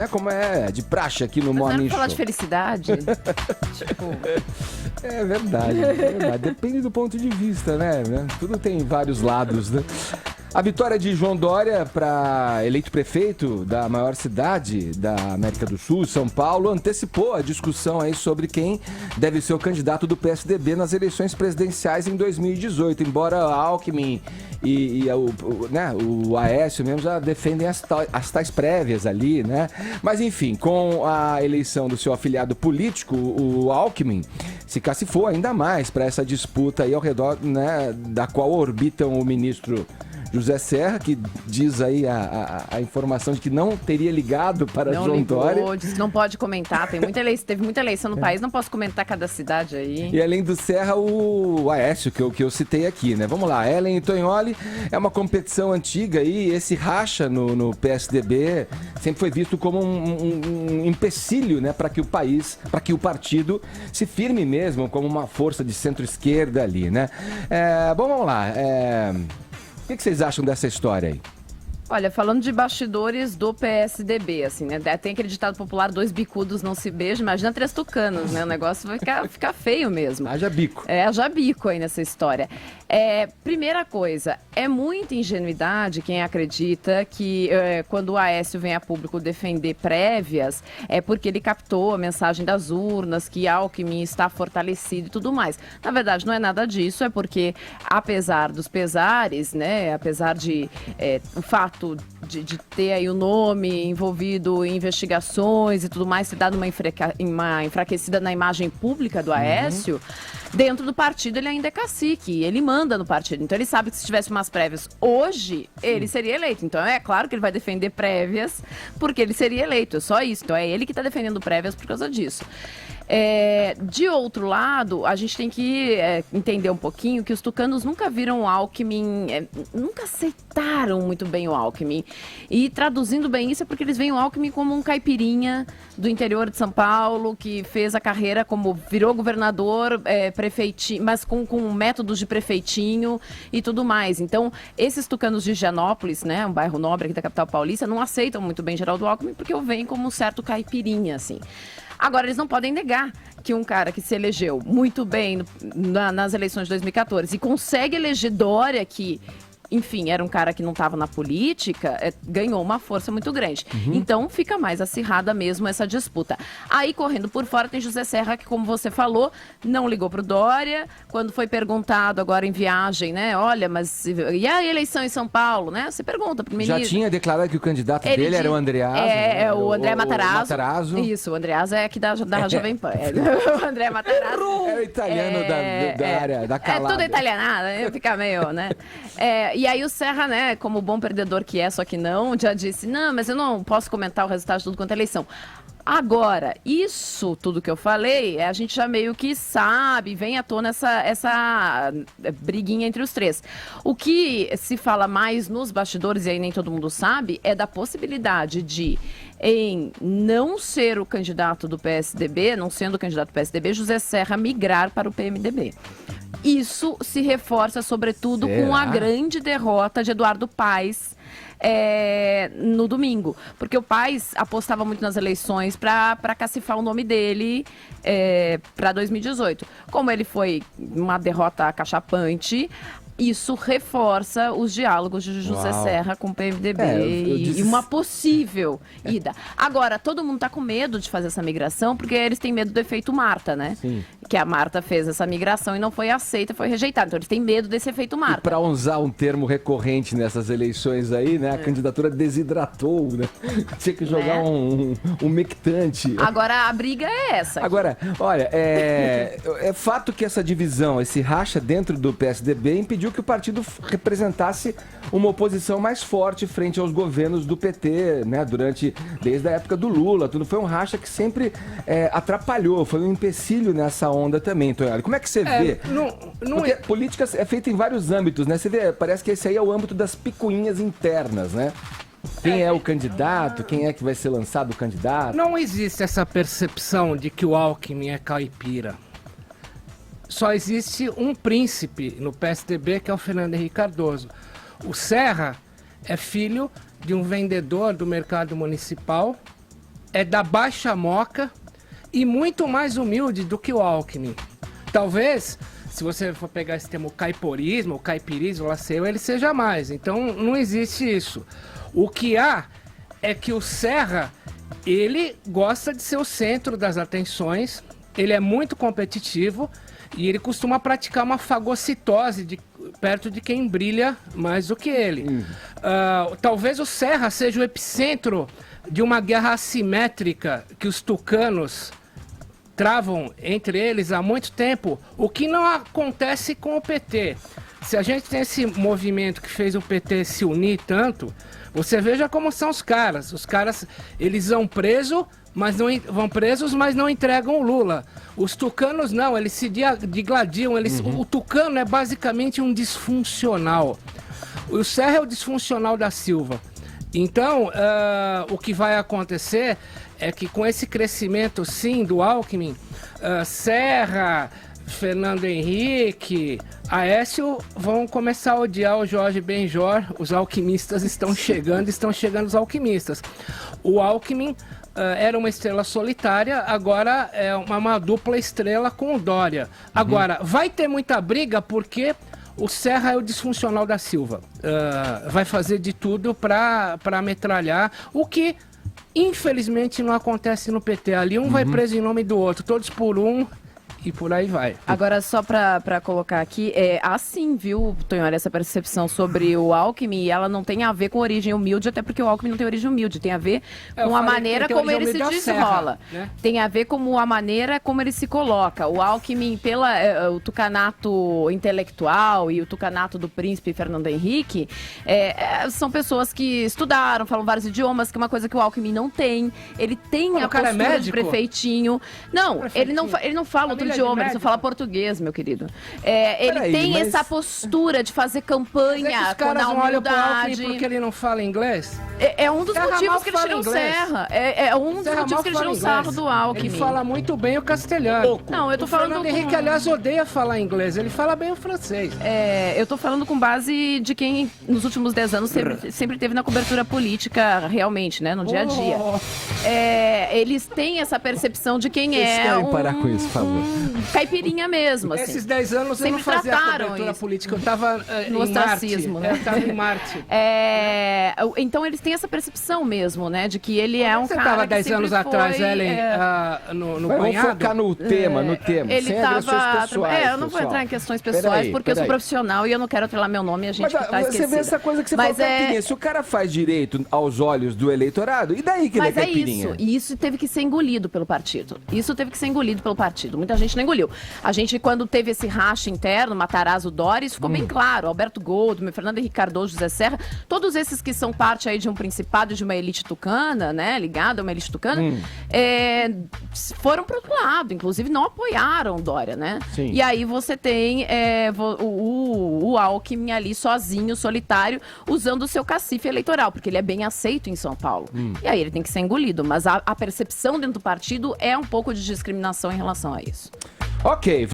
É como é de praxe aqui no Mas não Morning era falar Show. de felicidade? Tipo, É verdade, é verdade. Depende do ponto de vista, né? Tudo tem vários lados, né? A vitória de João Dória para eleito prefeito da maior cidade da América do Sul, São Paulo, antecipou a discussão aí sobre quem deve ser o candidato do PSDB nas eleições presidenciais em 2018. Embora Alckmin e o Aécio mesmo já defendem as tais prévias ali, né? Mas enfim, com a eleição do seu afiliado político, o Alckmin, se cacifou ainda mais para essa disputa aí ao redor, né, da qual orbitam o ministro José Serra, que diz aí a informação de que não teria ligado para não João ligou, Dória. disse que não pode comentar. Teve muita eleição no país, não posso comentar cada cidade aí. E além do Serra, o Aécio, que eu citei aqui, né? Vamos lá, Ellen e Tognoli é uma competição antiga e esse racha no PSDB sempre foi visto como um empecilho, né? Para que o partido se firme mesmo como uma força de centro-esquerda ali, né? Bom, vamos lá. O que vocês acham dessa história aí? Olha, falando de bastidores do PSDB, assim, né? Tem aquele ditado popular, 2 bicudos não se beijam, imagina 3 tucanos, né? O negócio vai ficar feio mesmo. Haja bico. Haja bico aí nessa história. Primeira coisa, é muita ingenuidade quem acredita que quando o Aécio vem a público defender prévias, é porque ele captou a mensagem das urnas, que Alckmin está fortalecido e tudo mais. Na verdade, não é nada disso, é porque, apesar dos pesares, né? Apesar de o fato de ter aí o nome envolvido em investigações e tudo mais, ter dado uma enfraquecida na imagem pública do Aécio, dentro do partido ele ainda é cacique, ele manda no partido. Então ele sabe que se tivesse umas prévias hoje, ele seria eleito. Então é claro que ele vai defender prévias porque ele seria eleito, é só isso. Então é ele que está defendendo prévias por causa disso. De outro lado, a gente tem que entender um pouquinho que os tucanos nunca viram o Alckmin, nunca aceitaram muito bem o Alckmin. E traduzindo bem isso é porque eles veem o Alckmin como um caipirinha do interior de São Paulo, que fez a carreira como virou governador, prefeitinho, mas com métodos de prefeitinho e tudo mais. Então, esses tucanos de Higienópolis, né, um bairro nobre aqui da capital paulista, não aceitam muito bem Geraldo Alckmin porque o veem como um certo caipirinha, assim. Agora, eles não podem negar que um cara que se elegeu muito bem nas eleições de 2014 e consegue eleger Dória, que, enfim, era um cara que não estava na política, ganhou uma força muito grande. Então, fica mais acirrada mesmo essa disputa. Aí, correndo por fora, tem José Serra, que, como você falou, não ligou pro Dória. Quando foi perguntado agora em viagem, né? Olha, mas e a eleição em São Paulo, né? Você pergunta pro ministro. Já tinha declarado que o candidato dele era o Andreasa. É o André Matarazzo. Matarazzo. Isso, o Andreasa é aqui da Jovem Pan. O André Matarazzo. É o italiano da área, da Calabria. É tudo italianado, né? Fica meio, né? E aí o Serra, né, como bom perdedor que é, só que não, já disse, não, mas eu não posso comentar o resultado de tudo quanto é eleição. Agora, isso tudo que eu falei, a gente já meio que sabe, vem à tona essa briguinha entre os três. O que se fala mais nos bastidores, e aí nem todo mundo sabe, é da possibilidade de, em não ser o candidato do PSDB, não sendo o candidato do PSDB, José Serra migrar para o PMDB. Isso se reforça, sobretudo, com a grande derrota de Eduardo Paes no domingo. Porque o Paes apostava muito nas eleições para cacifar o nome dele para 2018. Como ele foi uma derrota acachapante, isso reforça os diálogos de José Serra com o PMDB e uma possível ida. Agora, todo mundo está com medo de fazer essa migração porque eles têm medo do efeito Marta, né? Sim. Que a Marta fez essa migração e não foi aceita, foi rejeitada. Então, eles têm medo desse efeito Marta. Para usar um termo recorrente nessas eleições aí, né? A candidatura desidratou, né? Tinha que jogar um mectante. Agora, a briga é essa. Agora, olha, é fato que essa divisão, esse racha dentro do PSDB impediu que o partido representasse uma oposição mais forte frente aos governos do PT, né? Desde a época do Lula, tudo foi um racha que sempre atrapalhou, foi um empecilho nessa onda também, Tonhali. Como é que você vê? Porque política é feita em vários âmbitos, né? Você vê, parece que esse aí é o âmbito das picuinhas internas, né? Quem é o candidato? Quem é que vai ser lançado o candidato? Não existe essa percepção de que o Alckmin é caipira. Só existe um príncipe no PSDB, que é o Fernando Henrique Cardoso. O Serra é filho de um vendedor do mercado municipal é da baixa moca e muito mais humilde do que o Alckmin. Talvez, se você for pegar esse termo caiporismo, ou caipirismo, lá sei eu, ele seja mais. Então, não existe isso. O que há é que o Serra, ele gosta de ser o centro das atenções, ele é muito competitivo e ele costuma praticar uma fagocitose perto de quem brilha mais do que ele. Talvez o Serra seja o epicentro de uma guerra assimétrica que os tucanos travam entre eles há muito tempo, o que não acontece com o PT. Se a gente tem esse movimento que fez o PT se unir tanto, você veja como são os caras. Os caras, eles vão presos, mas não entregam o Lula. Os tucanos não, eles se digladiam. O tucano é basicamente um disfuncional. O Serra é o disfuncional da Silva. Então, o que vai acontecer é que com esse crescimento, sim, do Alckmin, Serra, Fernando Henrique, Aécio vão começar a odiar o Jorge Benjor. Os alquimistas estão chegando os alquimistas. O Alckmin era uma estrela solitária, agora é uma dupla estrela com o Dória. Agora, vai ter muita briga porque o Serra é o disfuncional da Silva. Vai fazer de tudo para metralhar, o que infelizmente não acontece no PT. Ali um vai preso em nome do outro, todos por um, e por aí vai. Agora, só para colocar aqui, assim, viu, Tonhora, essa percepção sobre o Alckmin, ela não tem a ver com origem humilde, até porque o Alckmin não tem origem humilde, tem a ver com a maneira como ele se desenrola. Né? Tem a ver com a maneira como ele se coloca. O Alckmin, o tucanato intelectual e o tucanato do príncipe Fernando Henrique, são pessoas que estudaram, falam vários idiomas, que é uma coisa que o Alckmin não tem. Ele tem a postura de prefeitinho. Não, ele não fala outro idioma, ele só fala português, meu querido. Ele tem essa postura de fazer campanha com a humildade. Porque ele não fala inglês? É um dos motivos que eles tiram Serra. É um dos motivos que eles tiram sarro do Alckmin. Ele fala muito bem o castelhano. Não, eu tô falando Fernando Henrique, aliás, odeia falar inglês. Ele fala bem o francês. Eu tô falando com base de quem, nos últimos 10 anos, sempre teve na cobertura política, realmente, né? No dia a dia. Eles têm essa percepção de quem Vocês querem parar com isso, por favor? Caipirinha mesmo, assim. Esses 10 anos eu não fazia a cobertura política, eu tava no ostracismo, né? Eu tava em Marte. Então eles têm essa percepção mesmo, né? De que ele é um cara que Você tava 10 anos atrás, Ellen, no Vamos focar no tema, Ele sem tava... agressões pessoais, eu não vou entrar em questões pessoais, porque eu sou profissional e eu não quero atrelar meu nome e a gente tá esquecida. Você vê essa coisa que você falou, caipirinha. Se o cara faz direito aos olhos do eleitorado, e daí que ele é caipirinha? Mas isso teve que ser engolido pelo partido. Muita gente não engoliu. A gente, quando teve esse racha interno, Matarazzo, Dória, isso ficou bem claro. Alberto Goldman, Fernando Henrique Cardoso, José Serra, todos esses que são parte aí de um principado, de uma elite tucana, né, ligado a uma elite tucana, foram pro outro lado, inclusive não apoiaram Dória, né? Sim. E aí você tem o Alckmin ali sozinho, solitário, usando o seu cacife eleitoral, porque ele é bem aceito em São Paulo. E aí ele tem que ser engolido, mas a percepção dentro do partido é um pouco de discriminação em relação a isso. Ok.